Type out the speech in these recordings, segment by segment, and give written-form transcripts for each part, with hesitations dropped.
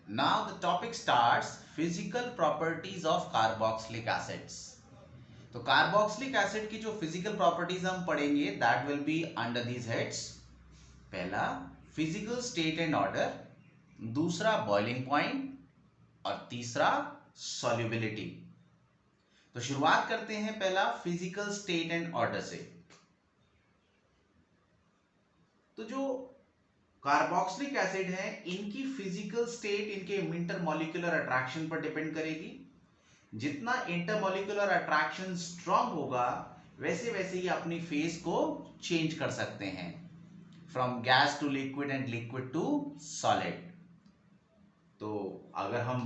Now the topic starts physical properties of carboxylic acids. तो carboxylic acid की जो physical properties हम पढ़ेंगे that will be under these heads. पहला physical state and order, दूसरा boiling point और तीसरा सॉल्युबिलिटी. तो शुरुआत करते हैं पहला फिजिकल स्टेट एंड ऑर्डर से. तो जो कार्बोक्सिलिक एसिड है इनकी फिजिकल स्टेट इनके इंटरमॉलिक्यूलर अट्रैक्शन पर डिपेंड करेगी. जितना इंटरमॉलिक्यूलर अट्रैक्शन स्ट्रांग होगा वैसे वैसे ही अपनी फेस को चेंज कर सकते हैं from gas to liquid and liquid to solid. तो अगर हम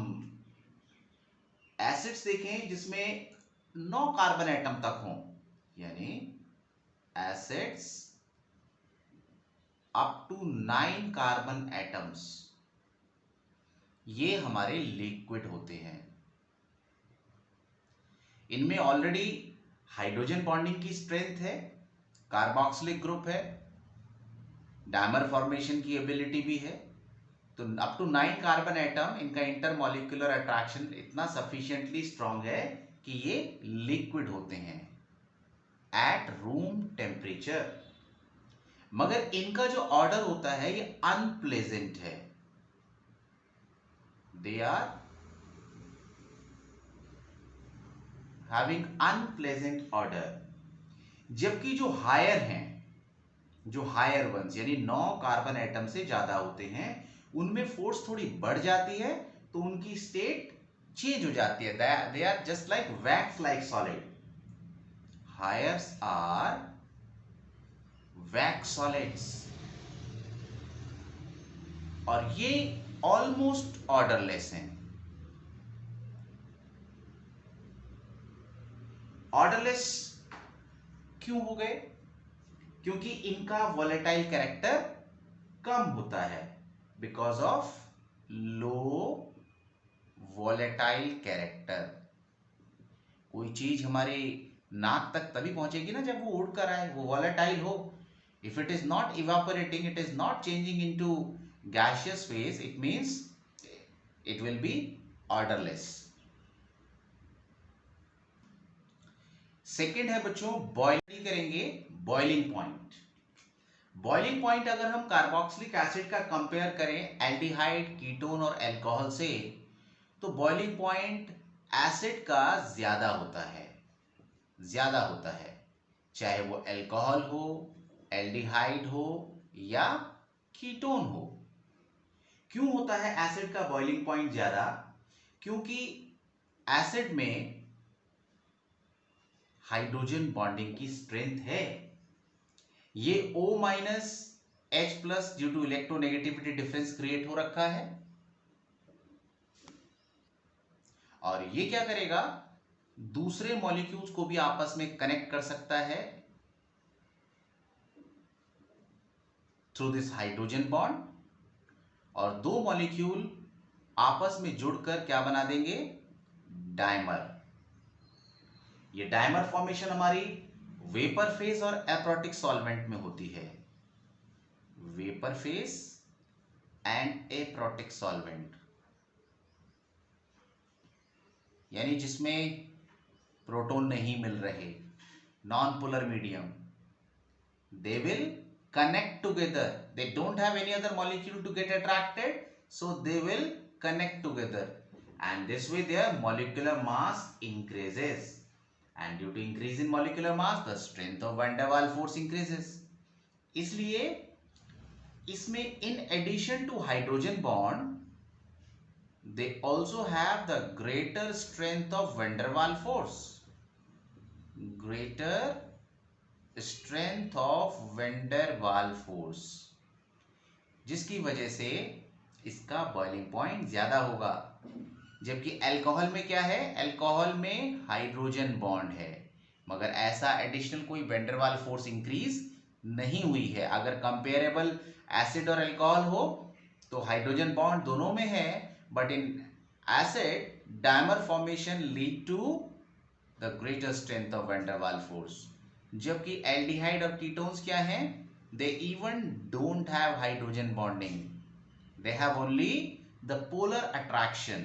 एसिड्स देखें जिसमें 9 कार्बन एटम तक हों, यानी acids up to 9 carbon atoms, ये हमारे लिक्विड होते हैं. इनमें ऑलरेडी हाइड्रोजन बॉन्डिंग की स्ट्रेंथ है, कार्बोक्सिलिक ग्रुप है, डायमर फॉर्मेशन की एबिलिटी भी है. तो अप टू 9 कार्बन एटम, इनका इंटरमॉलिक्यूलर अट्रैक्शन इतना सफिशिएंटली स्ट्रांग है कि ये लिक्विड होते हैं एट रूम टेम्परेचर. मगर इनका जो ऑर्डर होता है ये अनप्लेजेंट है. They are having unpleasant odour. जबकि जो हायर हैं, जो हायर वंस यानी 9 कार्बन एटम से ज्यादा होते हैं, उनमें फोर्स थोड़ी बढ़ जाती है तो उनकी स्टेट चेंज हो जाती है. They are just like wax like solid. Highers are wax solids और ये ऑलमोस्ट ऑर्डरलेस हैं. ऑर्डरलेस क्यों हो गए? क्योंकि इनका वॉलेटाइल कैरेक्टर कम होता है because of low volatile character. कोई चीज हमारे नाक तक तभी पहुंचेगी ना जब वो उड़कर आए, वो वॉलेटाइल हो. If it is not evaporating, it is not changing into gaseous phase, it means it will be odourless. Second है बच्चों बॉइलिंग करेंगे. Boiling point. बॉइलिंग पॉइंट अगर हम कार्बोक्सिलिक एसिड का कंपेयर करें एल्डिहाइड, कीटोन और अल्कोहल से, तो बॉइलिंग पॉइंट एसिड का ज्यादा होता है. ज्यादा होता है चाहे वो अल्कोहल हो, एल्डिहाइड हो या कीटोन हो. क्यों होता है एसिड का बॉइलिंग पॉइंट ज्यादा? क्योंकि एसिड में हाइड्रोजन बॉन्डिंग की स्ट्रेंथ है. ये O minus H plus due to electronegativity difference create हो रखा है और ये क्या करेगा, दूसरे मॉलिक्यूल्स को भी आपस में कनेक्ट कर सकता है थ्रू दिस हाइड्रोजन बॉन्ड. और दो मॉलिक्यूल आपस में जुड़कर क्या बना देंगे, डायमर. ये डायमर फॉर्मेशन हमारी वेपर फेज और एप्रोटिक सॉल्वेंट में होती है. Vapour phase and aprotic solvent यानी जिसमें प्रोटॉन नहीं मिल रहे, non polar medium. They will connect together. They don't have any other molecule to get attracted, so they will connect together, and this way their molecular mass increases, and due to increase in molecular mass the strength of van der Waals force increases. इसलिए इसमें in addition to hydrogen bond they also have the greater strength of van der Waals force. Greater strength of van der Waals force, जिसकी वजह से इसका boiling point ज्यादा होगा. जबकि alcohol में क्या है, अल्कोहल में हाइड्रोजन बॉन्ड है मगर ऐसा एडिशनल कोई van der Waals force increase नहीं हुई है. अगर कंपेरेबल एसिड और अल्कोहल हो तो हाइड्रोजन बॉन्ड दोनों में है, but in acid dimer formation lead to the greater strength of van der Waals force. जबकि एल्डिहाइड और कीटोन्स क्या हैं, they even don't have hydrogen bonding, they have only the polar attraction,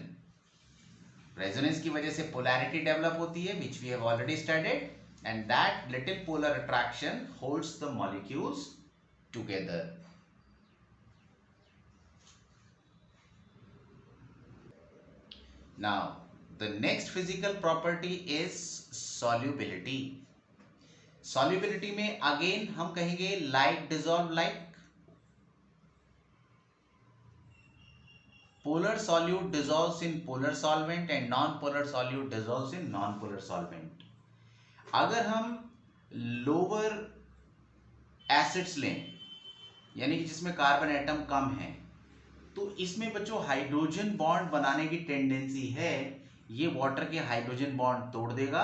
resonance की वजह से पोलैरिटी डेवलप होती है which we have already studied, and that little polar attraction holds the molecules together. Now, the next physical property is solubility. Solubility में again हम कहेंगे like dissolve like. Polar solute dissolves in polar solvent and non-polar solute dissolves in non-polar solvent. अगर हम lower acids लें, यानी कि जिसमें carbon atom कम है, तो इसमें बच्चों हाइड्रोजन बॉन्ड बनाने की टेंडेंसी है. ये वाटर के हाइड्रोजन बॉन्ड तोड़ देगा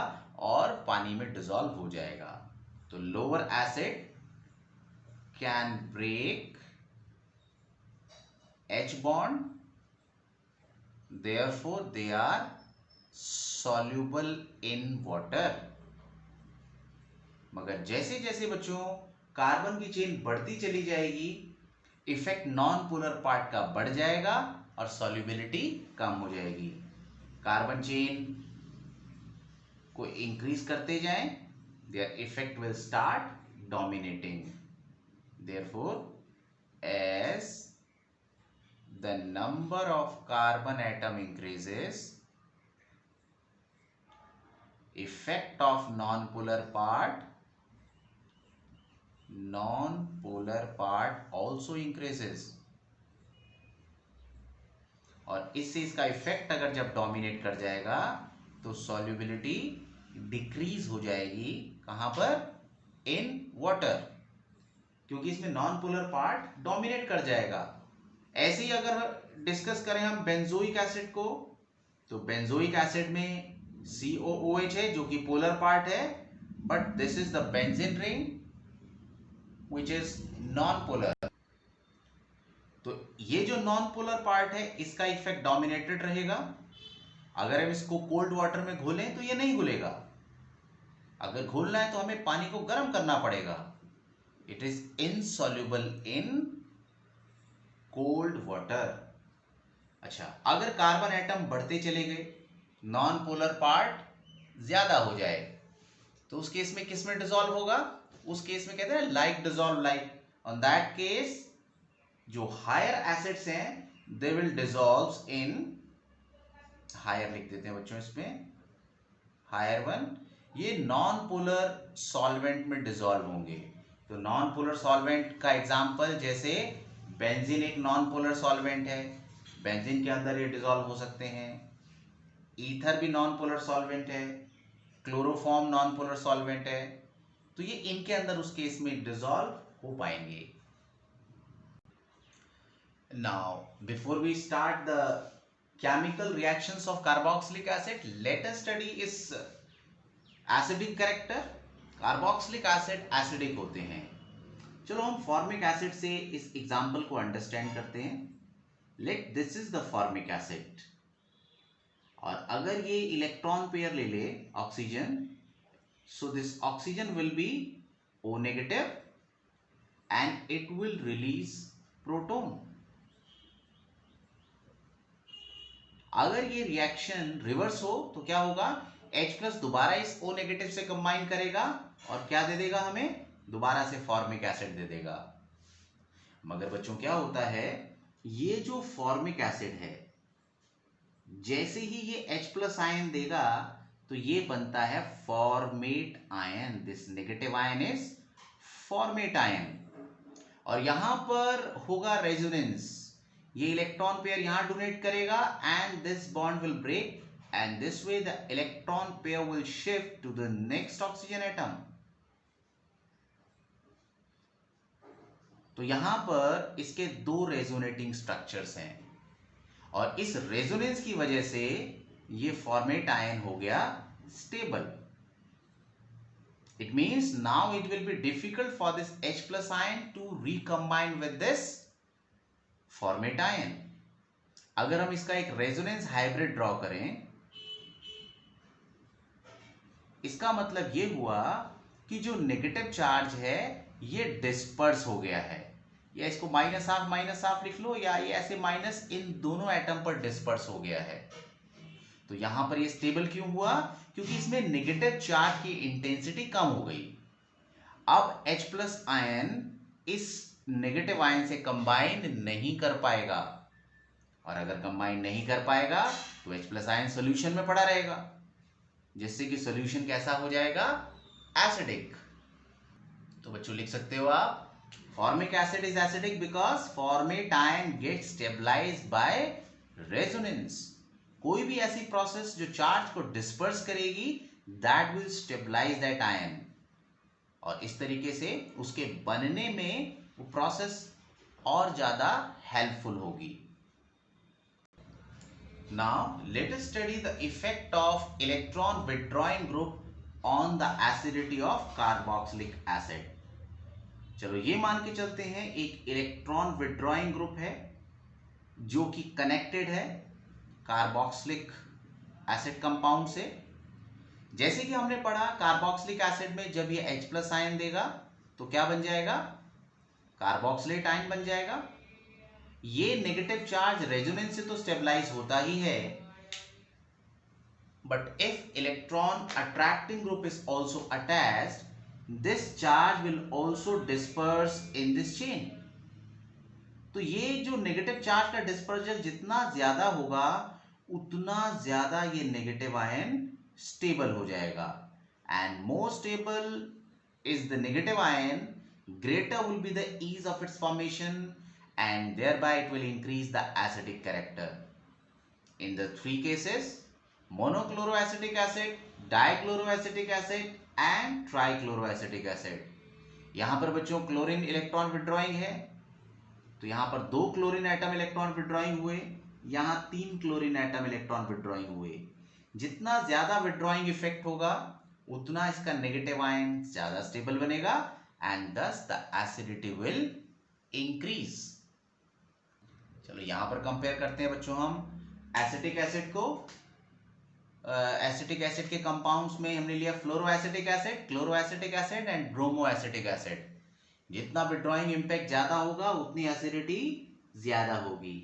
और पानी में डिसॉल्व हो जाएगा. तो lower acid can break H bond, therefore they are soluble in water. मगर जैसे जैसे बच्चों कार्बन की चेन बढ़ती चली जाएगी, इफेक्ट नॉन पोलर पार्ट का बढ़ जाएगा और सॉल्युबिलिटी कम हो जाएगी. कार्बन चेन को इंक्रीज करते जाएं, their effect will start dominating. Therefore as the number of carbon atom increases, effect of non-polar part also increases. और इससे इसका इफेक्ट अगर जब डोमिनेट कर जाएगा तो सॉल्युबिलिटी डिक्रीज हो जाएगी. कहां पर? इन वाटर, क्योंकि इसमें नॉन पोलर पार्ट डोमिनेट कर जाएगा. ऐसे ही अगर डिस्कस करें हम बेंजोइक एसिड को, तो बेंजोइक एसिड में COOH है जो कि पोलर पार्ट है, but this is the benzene ring which is non polar. तो ये जो नॉन पोलर पार्ट है इसका इफेक्ट डोमिनेटेड रहेगा. अगर हम इसको कोल्ड वाटर में घोलें तो ये नहीं घुलेगा. अगर घोलना है तो हमें पानी को गर्म करना पड़ेगा. It is insoluble in cold water. अच्छा, अगर कार्बन एटम बढ़ते चले गए, नॉन पोलर पार्ट ज्यादा हो जाए, तो उस केस में किस में डिसॉल्व होगा? उस केस में कहते हैं like dissolve like. On that case जो हायर एसिड्स हैं they will dissolve in, higher लिख देते हैं बच्चों इसमें, हायर वन, ये नॉन पोलर सॉल्वेंट में डिसॉल्व होंगे. तो नॉन पोलर सॉल्वेंट का एग्जांपल जैसे बेंजीन एक नॉन पोलर सॉल्वेंट है, बेंजीन के अंदर ये डिसॉल्व हो सकते हैं. ईथर भी नॉन पोलर सॉल्वेंट है, क्लोरोफॉर्म नॉन पोलर सॉल्वेंट है, तो ये इनके अंदर उस केस में डिसॉल्व हो पाएंगे. Now before we start the chemical reactions of carboxylic acid, let us study its acidic character. Carboxylic acid acidic होते हैं. चलो हम फॉर्मिक एसिड से इस एग्जांपल को अंडरस्टैंड करते हैं. Let this is the formic acid, और अगर ये इलेक्ट्रॉन पेयर ले ले oxygen, so this oxygen will be O negative and it will release proton. अगर ये रिएक्शन रिवर्स हो तो क्या होगा? H प्लस दोबारा इस O नेगेटिव से कंबाइन करेगा और क्या दे देगा हमें? दोबारा से फॉर्मिक एसिड दे देगा. मगर बच्चों क्या होता है, ये जो फॉर्मिक एसिड है जैसे ही ये H प्लस आयन देगा तो ये बनता है formate ion. This negative ion is formate ion. और यहां पर होगा रेजोनेंस, ये इलेक्ट्रॉन पेयर यहां डोनेट करेगा and this bond will break and this way the electron pair will shift to the next oxygen atom. तो यहां पर इसके दो रेजोनेटिंग स्ट्रक्चर्स हैं और इस रेजोनेंस की वजह से ये फॉर्मेट आयन हो गया stable. It means now it will be difficult for this H plus ion to recombine with this formate ion. अगर हम इसका एक रेजोनेंस हाइब्रिड ड्रॉ करें, इसका मतलब ये हुआ कि जो नेगेटिव चार्ज है ये डिस्पर्स हो गया है. या इसको माइनस हाफ लिख लो, या ये ऐसे माइनस इन दोनों एटम पर डिस्पर्स हो गया है। तो यहां पर ये स्टेबल क्यों हुआ? क्योंकि इसमें नेगेटिव चार्ज की इंटेंसिटी कम हो गई। अब H प्लस आयन इस नेगेटिव आयन से कंबाइन नहीं कर पाएगा, और अगर कंबाइन नहीं कर पाएगा तो H प्लस आयन सोल्यूशन में पड़ा रहेगा, जिससे कि सोल्यूशन कैसा हो जाएगा? एसिडिक। तो बच्चों लिख सकते हो आप, formic acid is acidic because formate ion get stabilized by resonance. कोई भी ऐसी प्रोसेस जो चार्ज को डिस्पर्स करेगी, that will stabilize that ion, और इस तरीके से उसके बनने में वो प्रोसेस और ज्यादा हेल्पफुल होगी। Now let us study the effect of electron withdrawing group on the acidity of carboxylic acid. चलो ये मान के चलते हैं एक इलेक्ट्रॉन विथड्रॉइंग ग्रुप है जो कि कनेक्टेड है कार्बोक्सिलिक एसिड कंपाउंड से। जैसे कि हमने पढ़ा, कार्बोक्सिलिक एसिड में जब ये H प्लस आयन देगा तो क्या बन जाएगा? कार्बोक्सिलेट आयन बन जाएगा। ये नेगेटिव चार्ज रेजोनेंस से तो स्टेबलाइज होता ही है, but if electron attracting group is also attached, this charge will also disperse in this chain। तो ये जो नेगेटिव चार्ज का डिस्पर्जन जितना ज्यादा होगा, उतना ज्यादा ये नेगेटिव आयन स्टेबल हो जाएगा, and more stable is the negative ion, greater will be the ease of its formation, and thereby it will increase the acidic character. In the three cases, monochloroacetic acid, dichloroacetic acid and trichloroacetic acid, यहां पर बच्चों chlorine electron withdrawing है, तो यहां पर 2 chlorine atom electron withdrawing हुए, यहां 3 chlorine atom electron withdrawing हुए। जितना ज्यादा विड्रॉइंग इफेक्ट होगा, उतना इसका नेगेटिव आयन ज्यादा स्टेबल बनेगा, and thus the acidity will increase. चलो यहां पर कंपेयर करते हैं बच्चों हम एसिटिक एसिड को। एसिटिक एसिड के कंपाउंड्स में हमने लिया fluoroacetic acid, chloroacetic acid and bromoacetic acid. जितना विड्रॉइंग इंपैक्ट ज्यादा होगा, उतनी एसिडिटी ज्यादा होगी।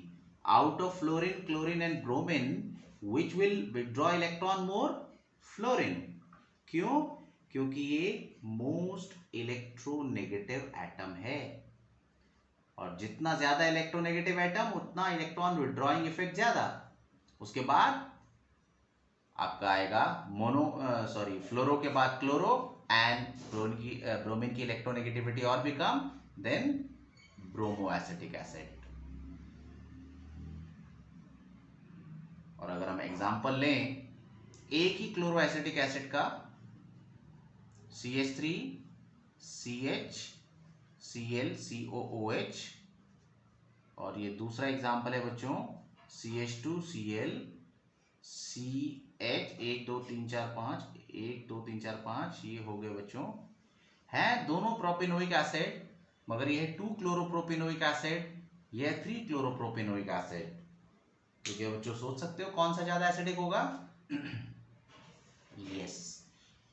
Out of fluorine, chlorine and bromine, which will withdraw electron more? Fluorine. क्यों? क्योंकि ये मोस्ट इलेक्ट्रोनेगेटिव एटम है, और जितना ज्यादा इलेक्ट्रोनेगेटिव एटम, उतना इलेक्ट्रॉन विड्रॉइंग इफेक्ट ज्यादा। उसके बाद आपका आएगा फ्लोरो के बाद क्लोरो, एंड ब्रोमीन की इलेक्ट्रोनेगेटिविटी और भी कम, देन ब्रोमोएसिटिक एसिड। और अगर हम एग्जांपल लें एक ही क्लोरोएसिटिक एसिड का, CH3 CH Cl COOH, और ये दूसरा एग्जांपल है बच्चों CH2 Cl CH 1 2 3 4 5 1 2 3 4 5, ये हो गए बच्चों, है दोनों प्रोपेनोइक एसिड, मगर ये है 2 क्लोरोप्रोपेनोइक एसिड, ये है 3 क्लोरोप्रोपेनोइक एसिड। तो क्या बच्चों सोच सकते हो कौन सा ज्यादा एसिडिक होगा? Yes,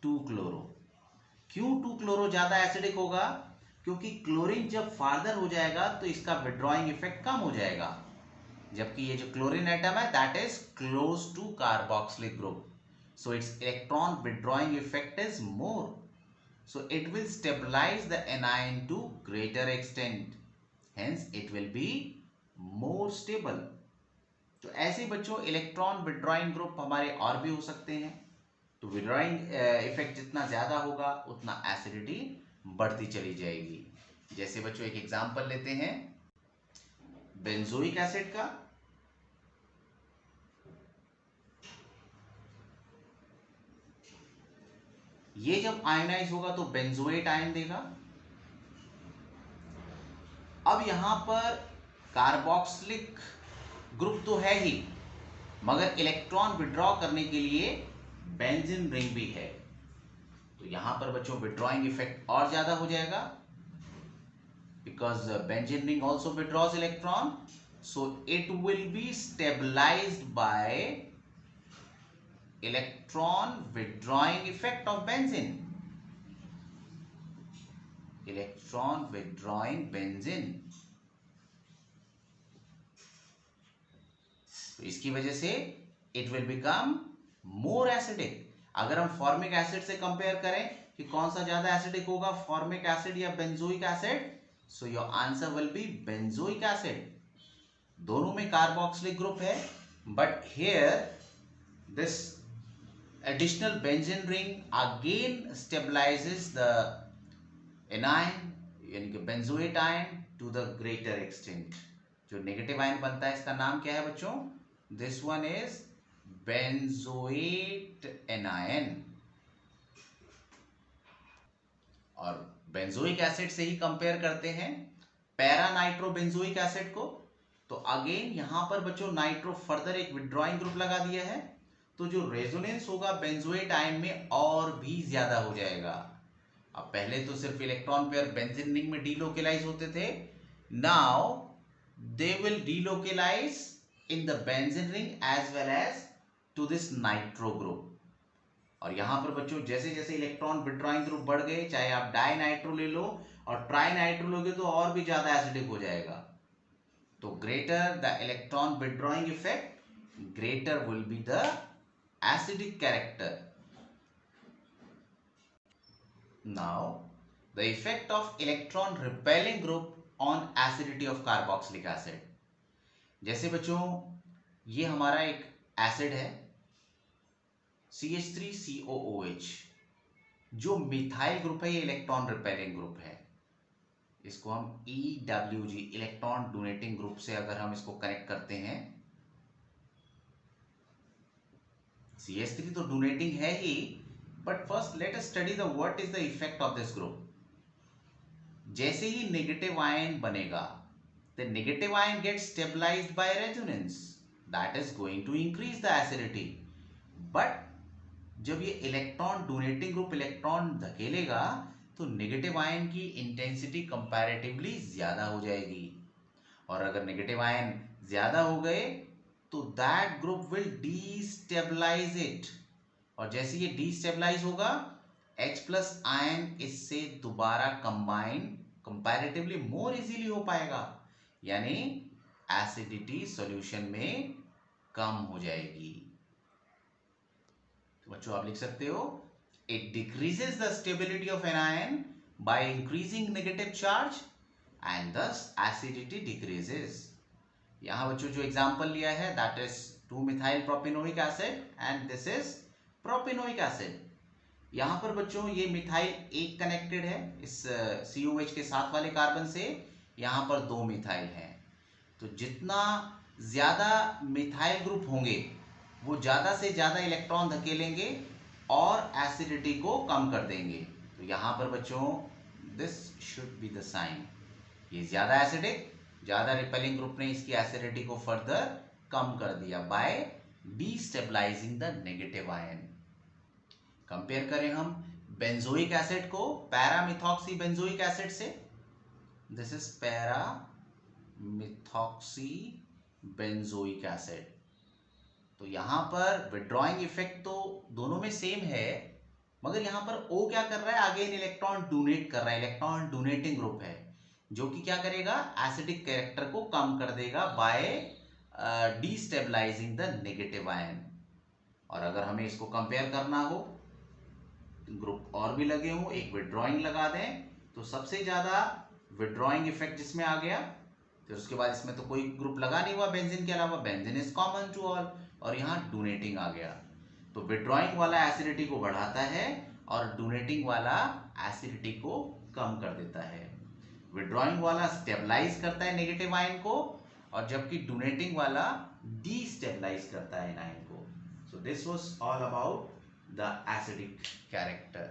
2 chloro. क्यों 2 क्लोरो ज्यादा एसिडिक होगा? क्योंकि क्लोरीन जब फार्दर हो जाएगा तो इसका विड्रॉइंग इफेक्ट कम हो जाएगा, जबकि ये जो क्लोरीन एटम है that is close to carboxylic group, so its electron withdrawing effect is more, so it will stabilize the anion to greater extent, hence it will be more stable। तो ऐसे बच्चों electron withdrawing group हमारे और भी हो सकते हैं। तो विड्रॉइंग इफेक्ट जितना ज्यादा होगा, उतना एसिडिटी बढ़ती चली जाएगी। जैसे बच्चों एक एग्जांपल लेते हैं बेंजोइक एसिड का। ये जब आयनाइज होगा तो बेंजोएट आयन देगा। अब यहां पर कार्बोक्सिलिक ग्रुप तो है ही, मगर इलेक्ट्रॉन विड्रॉ करने के लिए बेंजीन रिंग भी है, तो यहां पर बच्चों विड्रॉइंग इफेक्ट और ज्यादा हो जाएगा, because benzene ring also withdraws electron, so it will be stabilized by electron withdrawing effect of benzene, electron withdrawing benzene। तो इसकी वजह से it will become more acidic. अगर हम फॉर्मिक एसिड से कंपेयर करें कि कौन सा ज्यादा एसिडिक होगा, फॉर्मिक एसिड या benzoic acid, so your answer will be benzoic acid. दोनों में कार्बोक्सिलिक ग्रुप है, but here this additional benzene ring again stabilizes the anion यानी कि benzoate ion to the greater extent। जो नेगेटिव आयन बनता है इसका नाम क्या है बच्चों? This one is benzoate anion। और बेंजोइक एसिड से ही कंपेयर करते हैं पैरा नाइट्रोबेंजोइक एसिड को, तो अगेन यहां पर बच्चों नाइट्रो फर्दर एक विड्रॉइंग ग्रुप लगा दिया है, तो जो रेजोनेंस होगा बेंजोएट आयन में और भी ज्यादा हो जाएगा। अब पहले तो सिर्फ इलेक्ट्रॉन पेयर बेंजीन रिंग में डीलोकेलाइज होते थे, now they will delocalize in the benzene ring as well as to this nitro group. और यहां पर बच्चों जैसे जैसे इलेक्ट्रॉन विड्रॉइंग ग्रुप बढ़ गए, चाहे आप डाई नाइट्रो ले लो और ट्राई नाइट्रो लोगे तो और भी ज्यादा एसिडिक हो जाएगा। तो greater the electron withdrawing effect, greater will be the acidic character। Now the effect of electron repelling group on acidity of carboxylic acid। जैसे बच्चों ये हमारा एक एसिड है CH3COOH, जो मिथाइल ग्रुप है, ये इलेक्ट्रॉन रिपेलिंग ग्रुप है। इसको हम EWG इलेक्ट्रॉन डोनेटिंग ग्रुप से अगर हम इसको कनेक्ट करते हैं, CH3 तो डोनेटिंग है ही, but first let us study the what is the effect of this group. जैसे ही नेगेटिव आयन बनेगा, the negative ion get stabilized by resonance, that is going to increase the acidity. But जब ये electron donating group electron धकेलेगा तो negative ion की intensity comparatively ज्यादा हो जाएगी, और अगर नेगेटिव आयन ज्यादा हो गए तो that group will destabilise it, और जैसे ये डीस्टेबलाइज होगा H प्लस आयन इससे दोबारा कंबाइन कंपैरेटिवली मोर इजीली हो पाएगा, यानी एसिडिटी सॉल्यूशन में कम हो जाएगी। तो बच्चों आप लिख सकते हो it decreases the stability of anion by increasing negative charge and thus acidity decreases. यहां बच्चों जो एग्जांपल लिया है that is two methyl propanoic acid and this is propanoic acid. यहां पर बच्चों ये मिथाइल एक कनेक्टेड है इस COH के साथ वाले कार्बन से, यहां पर 2 मिथाइल हैं। तो जितना ज्यादा मिथाइल ग्रुप होंगे वो ज्यादा से ज्यादा इलेक्ट्रॉन धकेलेंगे और एसिडिटी को कम कर देंगे। तो यहां पर बच्चों this should be the sign, ये ज्यादा एसिडिक, ज्यादा रिपेलिंग ग्रुप ने इसकी एसिडिटी को फर्दर कम कर दिया by destabilizing the negative ion. Compare करें हम बेंजोइक एसिड को पैरामिथॉक्सी बेंजोइक एसिड से, this is paramethoxy benzoic acid. तो यहां पर विड्रॉइंग इफेक्ट तो दोनों में सेम है, मगर यहां पर O क्या कर रहा है, अगेन इलेक्ट्रॉन डोनेट कर रहा है, इलेक्ट्रॉन डोनेटिंग ग्रुप है, जो कि क्या करेगा एसिडिक कैरेक्टर को कम कर देगा bye destabilizing the negative ion. और अगर हमें इसको कंपेयर करना हो, ग्रुप और भी लगे हो, एक विड्रॉइंग लगा दें, तो सबसे ज्यादा विड्रॉइंग इफेक्ट जिसमें आ गया, फिर उसके बाद इसमें तो कोई ग्रुप लगा नहीं हुआ बेंजीन के अलावा, benzene is common to all, और यहाँ डोनेटिंग आ गया। तो विड्रॉइंग वाला एसिडिटी को बढ़ाता है और डोनेटिंग वाला एसिडिटी को कम कर देता है। विड्रॉइंग वाला स्टेबलाइज करता है नेगेटिव आयन को, और जबकि डोनेटिंग वाला डीस्टेबलाइज करता है आयन को। So this was all about the acidic character.